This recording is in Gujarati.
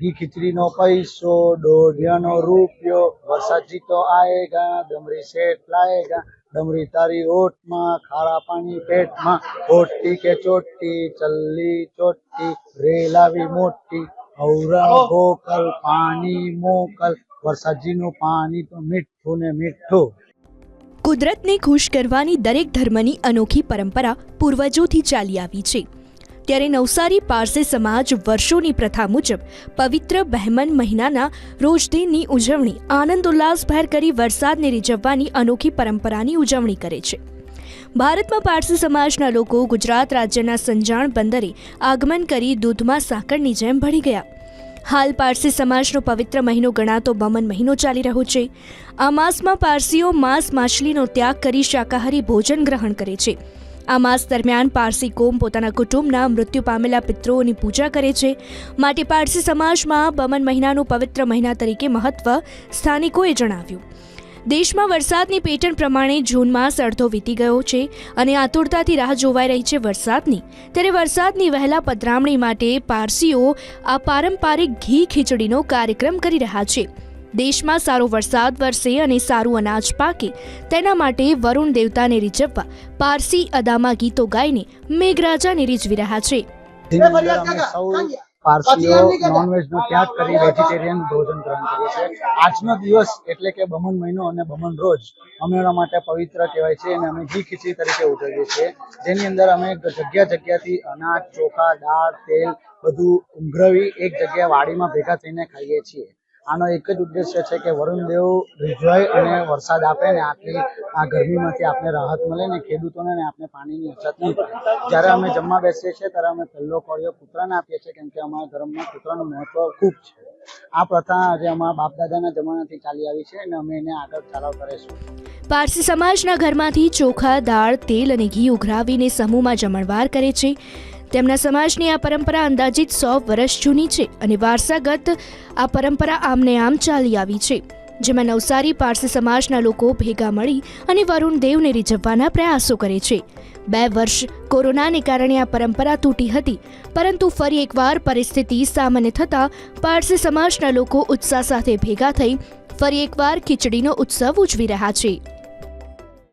ઘી ખીચડીનો પૈસો, દોઢિયાનો રૂપિયો, વરસાદજી તો આયેગા, ડમરી શેઠ લાયેગા, ડમરી તારી ઓટમાં, ખારા પાણી પેટમાં, ઓટી કે ચોટી, ચલ્લી ચોટી, રેલાવી મોટી, ઔરા ગોકલ, પાણી મોકલ, વરસાદજીનું પાણી તો મીઠું ને મીઠું. કુદરતને ખુશ કરવાની દરેક ધર્મની અનોખી પરંપરા પૂર્વજોથી ચાલી આવી છે. ત્યારે નવસારી પારસી સમાજ વર્ષોની પ્રથા મુજબ પવિત્ર બહેમન મહિનાના રોજદિનની ઉજવણી આનંદ ઉલ્લાસભેર કરી વરસાદને રીઝવવાની અનોખી પરંપરાની ઉજવણી કરે છે. ભારતમાં પારસી સમાજના લોકો ગુજરાત રાજ્યના સંજાણ બંદરે આગમન કરી દૂધમાં સાકરની જેમ ભળી ગયા. હાલ પારસી સમાજનો પવિત્ર મહિનો ગણાતો બમન મહિનો ચાલી રહ્યો છે. આ માસમાં પારસીઓ માંસ માછલીનો ત્યાગ કરી શાકાહારી ભોજન ગ્રહણ કરે છે. આ માસ દરમિયાન પારસી કોમ પોતાના કુટુંબના મૃત્યુ પામેલા પિતૃઓની પૂજા કરે છે. માટે પારસી સમાજમાં બમન મહિનાનું પવિત્ર મહિના તરીકે મહત્વ સ્થાનિકોએ જણાવ્યું. દેશમાં વરસાદની પેટર્ન પ્રમાણે જૂન માસ અડધો વીતી ગયો છે અને આતુરતાથી રાહ જોવાઈ રહી છે વરસાદની. ત્યારે વરસાદની વહેલા પધરામણી માટે પારસીઓ આ પારંપરિક ઘી ખીચડીનો કાર્યક્રમ કરી રહ્યા છે. દેશમાં સારો વરસાદ વરસે અને સારું અનાજ પાકે તેના માટે વરુણ દેવતાને રીઝવવા પારસી અદામાં ગીતો ગાઈને મેઘરાજાને રીઝવી રહ્યા છે. પારસીઓ નોનવેજનો ત્યાગ કરી વેજીટેરિયન ભોજન ગ્રહણ કરીએ છીએ. આજનો દિવસ એટલે કે બમન મહિનો અને બમન રોજ અમારા માટે પવિત્ર કહેવાય છે અને અમે ઘી ખીચડી તરીકે ઉજવીએ છીએ. જેની અંદર અમે જગ્યાથી અનાજ, ચોખા, દાળ, તેલ બધું ઉઘરાવી એક જગ્યાએ વાડીમાં ભેગા થઈને ખાઈએ છીએ. આનો એક જ ઉદ્દેશ્ય છે કે વરુણદેવ રીઝવાય અને વરસાદ આપે ને આટલી આ ગરમીમાંથી આપણે રાહત મળે ને ખેડૂતોને ને આપણે પાણીની અછત નહીં પડે. જ્યારે અમે જમવા બેસીએ છીએ ત્યારે અમે પહેલો કોળિયો કૂતરાને આપીએ છીએ કેમ કે અમારા ધર્મમાં કૂતરાનું મહત્વ ખૂબ છે. આ પ્રથા આજે અમારા બાપ દાદાના જમાનાથી ચાલી આવી છે અને અમે એને આગળ ચલાવતા રહીશું. પારસી સમાજના ઘરમાંથી ચોખા, દાળ, તેલ અને ઘી ઉઘરાવીને સમૂહમાં જમણવાર કરે છે. તેમના સમાજની આ પરંપરા અંદાજિત 100 વર્ષ જૂની છે અને વારસાગત આ પરંપરા આમને આમ ચાલી આવી છે. જેમાં નવસારી પારસી સમાજના લોકો ભેગા મળી અને વરુણ દેવને રીઝવવાના પ્રયાસો કરે છે. 2 વર્ષ કોરોનાને કારણે આ પરંપરા તૂટી હતી, પરંતુ ફરી એકવાર પરિસ્થિતિ સામાન્ય થતાં પારસી સમાજના લોકો ઉત્સાહ સાથે ભેગા થઈ ફરી એકવાર ખીચડીનો ઉત્સવ ઉજવી રહ્યા છે.